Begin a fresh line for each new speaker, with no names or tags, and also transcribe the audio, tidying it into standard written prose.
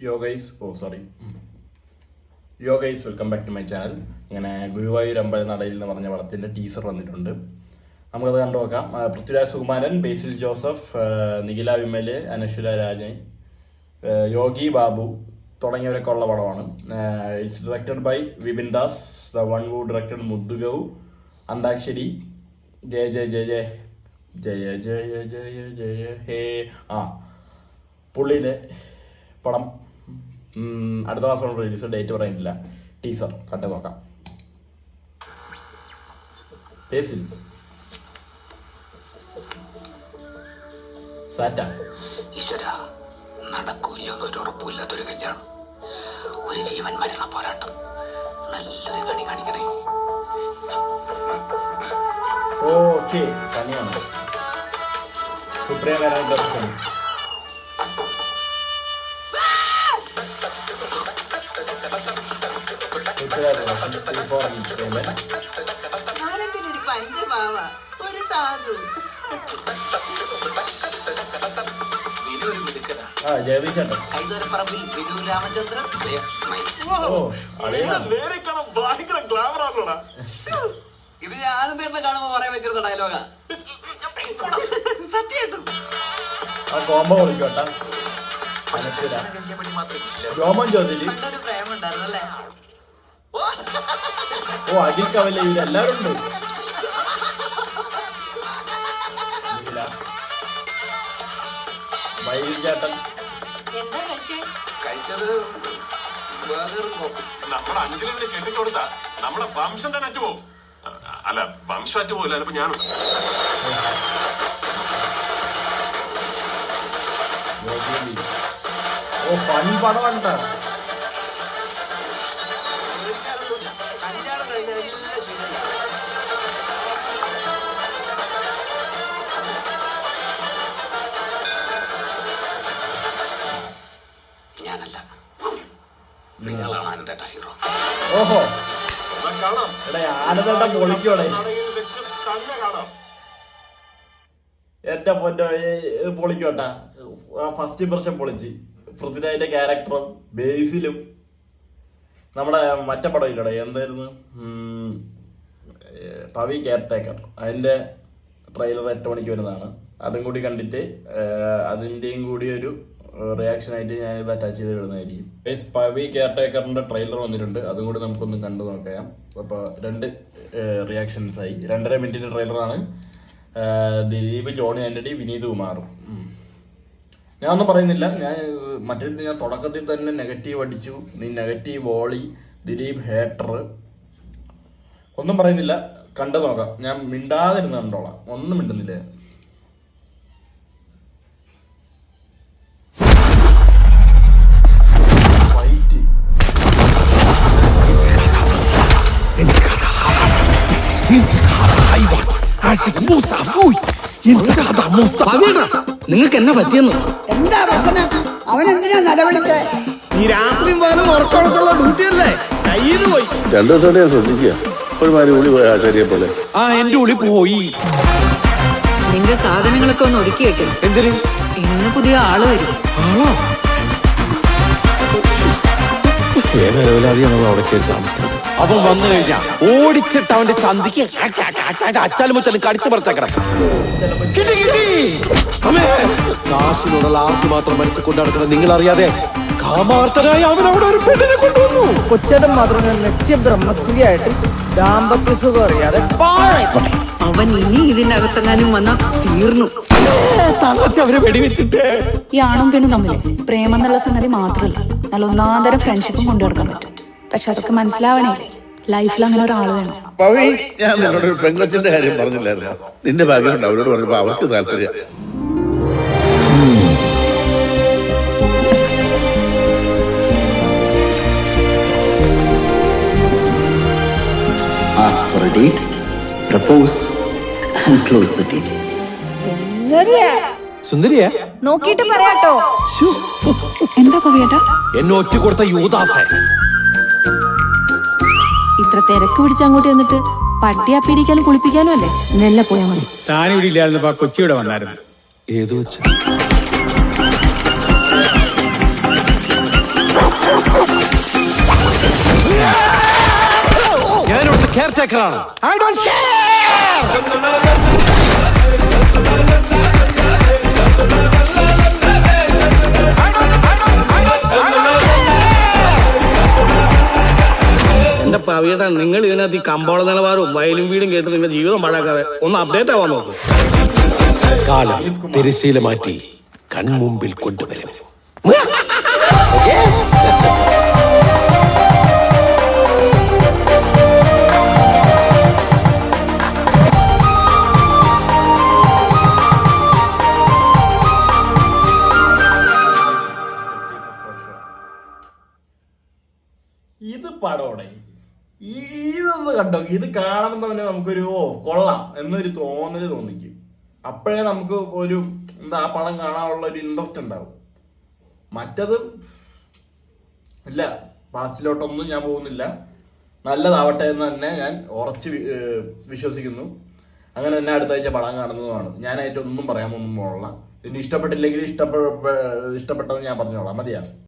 യോ guys welcome back to my channel. ഇങ്ങനെ ഗുരുവായൂർ അമ്പലനടയിൽ എന്ന് പറഞ്ഞ പടത്തിൻ്റെ ടീസർ വന്നിട്ടുണ്ട്. നമുക്കത് കണ്ടു നോക്കാം. പൃഥ്വിരാജ് സുകുമാരൻ, ബേസിൽ ജോസഫ്, നിഖില വിമൽ, അനശ്വര രാജൻ, യോഗി ബാബു തുടങ്ങിയവരൊക്കെ ഉള്ള പടമാണ്. It's directed by Vipin Das, the one who directed Mudhugauv, Antakshari, Jaya Jaya Jaya Jaya Jaya Jaya Jaya Jaya Hey. പുള്ളിയുടെ പടം അടുത്ത മാസം റിലീസ്, ഡേറ്റ് പറയുന്നില്ല. ടീസർ കണ്ടു നോക്കാം. ബേസിൽ സാറ്റ
ഈശ്വര, നടക്കൂലെന്നൊരു ഉറപ്പില്ലാത്തൊരു കല്യാണം, ഒരു ജീവൻ മരണ പോരാട്ടം, നല്ലൊരു കണി കാണിക്കണേ.
ഓക്കെ, തന്നെയാണ് സുപ്രീം ദർശൻസ്.
ഞാനെന്തിനൊരു പഞ്ചപാവ, ഒരു സാധു.
കൈതോരപ്പറമ്പിൽ വിനു രാമചന്ദ്രൻ. ഇത് ഞാനും തന്നെ കാണുമ്പോ പറയാൻ വെച്ചിരുന്ന ഡയലോഗാ. സത്യായിട്ടും പണ്ടൊരു പ്രേമം ഉണ്ടായിരുന്നല്ലേ?
അഖിൽ കവല ഇവരെല്ലാവരും ഉണ്ട്. ചേട്ടൻ
എന്താ
കഴിച്ചത്?
നമ്മുടെ അഞ്ചലിനെ കെട്ടിച്ചു കൊടുത്താ നമ്മളെ വംശം തന്നെ അറ്റുപോകും. അല്ല, വംശം അറ്റുപോകില്ല. അതിപ്പോ ഞാനുണ്ട്.
പടമുണ്ട.
കല്യാണം കഴിഞ്ഞ എല്ലാം ശരിയാ. ഞാനല്ല, നിങ്ങളാണ് ആനന്ദേട്ട ഹീറോ.
ഓഹോ,
കാണാം.
ആനന്ദേട്ട പൊളിക്കോളെ.
വെച്ച് തന്നെ കാണാം.
ഏറ്റവും പൊളിക്കോട്ടാ. ഫസ്റ്റ് ഇംപ്രഷൻ പൊളിച്ച്. പൃഥ്വിരാജിന്റെ ക്യാരക്ടറും ബേസിലും. നമ്മുടെ മറ്റേ പടം ഇല്ലടേ, എന്തായിരുന്നു, പവി കെയർടേക്കർ, അതിൻ്റെ ട്രെയിലർ 8 മണിക്ക് വരുന്നതാണ്. അതും കൂടി കണ്ടിട്ട് അതിൻ്റെയും കൂടി ഒരു റിയാക്ഷനായിട്ട് ഞാനിത് അറ്റാച്ച് ചെയ്ത് വിടുന്നതായിരിക്കും. പവി കെയർടേക്കറിൻ്റെ ട്രെയിലർ വന്നിട്ടുണ്ട്, അതും കൂടി നമുക്കൊന്ന് കണ്ടു നോക്കാം. അപ്പോൾ 2 റിയാക്ഷൻസായി. 2.5 മിനിറ്റിൻ്റെ ട്രെയിലറാണ്. ദിലീപ്, ജോണി ആൻ്റണി, വിനീത് കുമാറും. ഞാൻ ഒന്നും പറയുന്നില്ല. ഞാൻ തുടക്കത്തിൽ തന്നെ നെഗറ്റീവ് അടിച്ചു. നീ നെഗറ്റീവ് വോളി, ദിലീപ് ഹേറ്റർ, ഒന്നും പറയുന്നില്ല. കണ്ടു നോക്കാം. ഞാൻ മിണ്ടാതിരുന്ന് കണ്ടോളാം. ഒന്നും മിണ്ടുന്നില്ല.
നിങ്ങൾക്ക് എന്നാ പറ്റിയെന്ന്?
എന്താ പ്രശ്നം? അവനെന്തിനാ നിലവിളിച്ചേ?
ഈ രാത്രിയും പോലും ഉറക്കമുള്ള ഡ്യൂട്ടിയല്ലേ? കയ്യിൽ പോയി
2 ദിവസം ശ്രദ്ധിക്കുക. ഒരുമാതിരി ഉളി പോയി ആശാരിയെ പോലെ.
എന്റെ ഉളി പോയി.
നിന്റെ സാധനങ്ങളൊക്കെ ഒന്ന് ഒതുക്കി വെക്കണം.
എന്തിനു?
ഇന്ന് പുതിയ ആള് വരും.
അവൻ വന്നു കഴിഞ്ഞാ ഓടിച്ചിട്ട് അവന്റെ ചന്തിക്ക് അച്ചാലും മുച്ചാലും കടിച്ചു പറിച്ചേക്കണം. കാശിനോടുള്ള ആർക്ക് മാത്രം മനസ്സിൽ കൊണ്ടു നടക്കണം. നിങ്ങൾ അറിയാതെ കാമാർത്ഥനായി അവൻ അവിടെ ഒരു പെണ്ണിനെ കൊണ്ടുവന്നു.
കൊച്ചേട്ടൻ മാത്രം നിത്യബ്രഹ്മസ്ത്രീയായിട്ട് ദാമ്പത്യ സുഖം അറിയാതെ പാഴായിക്കോട്ടെ. അവൻ ഇനി ഇതിനകത്തെങ്ങാനും വന്നാ തീർന്നു.
തള്ളച്ച് അവരെ വെടിവെച്ചിട്ട്
ഈ ആണും പെണ്ണും തമ്മില് പ്രേമം എന്നുള്ള സംഗതി മാത്രമല്ല, നല്ല ഒന്നാന്തരം ഫ്രണ്ട്ഷിപ്പും കൊണ്ടുനടക്കാൻ പറ്റും. പക്ഷെ അതൊക്കെ മനസ്സിലാവണേ, ലൈഫിൽ അങ്ങനെ ഒരാൾ വേണം.
പവി, ഞാൻ നിന്നോട് ഒരു പെങ്കൊച്ചിന്റെ കാര്യം പറഞ്ഞില്ലായിരുന്നു. നിന്റെ ഭാഗ്യമുണ്ട്. അവരോട് പറഞ്ഞപ്പോ അവർക്ക് താല്പര്യം.
Ask for a date, propose and close the deal.
സുന്ദരിയെ
നോക്കിയിട്ട് പറയാട്ടോ. എന്താ പവിയേട്ടാ
എന്നെ ഒറ്റ കൊടുത്ത യൂദാസേ?
ഇത്ര തിരക്ക് പിടിച്ച് അങ്ങോട്ട് എന്നിട്ട് പട്ടിയെ പിടിക്കാനും കുളിപ്പിക്കാനും അല്ലേ? നെല്ല പോയാ മതി.
താനിവിടെ ഇല്ലായിരുന്നപ്പോ കൊച്ചിയുടെ വന്നായിരുന്നു.
ഏത് വെച്ച്? കെയർ ടേക്കറാണ്. I don't care.
എന്റെ പവിയേട്ടാ, നിങ്ങൾ ഇതിനകത്ത് ഈ കമ്പോള നിലവാരവും വയലും വീടും കേട്ട് നിങ്ങളുടെ ജീവിതം പാഴാക്കാതെ ഒന്ന് അപ്ഡേറ്റ് ആവാൻ നോക്കും.
കാലം തിരശ്ശീല മാറ്റി കൺമുമ്പിൽ കൊണ്ടുവരും.
ഇത് പടോടെ ഇതൊന്ന് കണ്ടോ, ഇത് കാണുമ്പോൾ തന്നെ നമുക്കൊരു കൊള്ളാം എന്നൊരു തോന്നല് തോന്നിക്കും. അപ്പോഴേ നമുക്ക് ഒരു ആ പടം കാണാനുള്ള ഒരു ഇൻട്രസ്റ്റ് ഉണ്ടാവും. മറ്റത് ഇല്ല, പാസ്റ്റിലോട്ടൊന്നും ഞാൻ പോകുന്നില്ല. നല്ലതാവട്ടെ എന്ന് തന്നെ ഞാൻ ഉറച്ച് വിശ്വസിക്കുന്നു. അങ്ങനെ തന്നെ അടുത്ത ആഴ്ച പടം കാണുന്നതുമാണ്. ഞാനായിട്ടൊന്നും പറയാൻ ഒന്നും പോകണില്ല. ഇതിന് ഇഷ്ടപ്പെട്ടില്ലെങ്കിൽ ഇഷ്ടപ്പെട്ടത് ഞാൻ പറഞ്ഞോളാം. മതിയാ.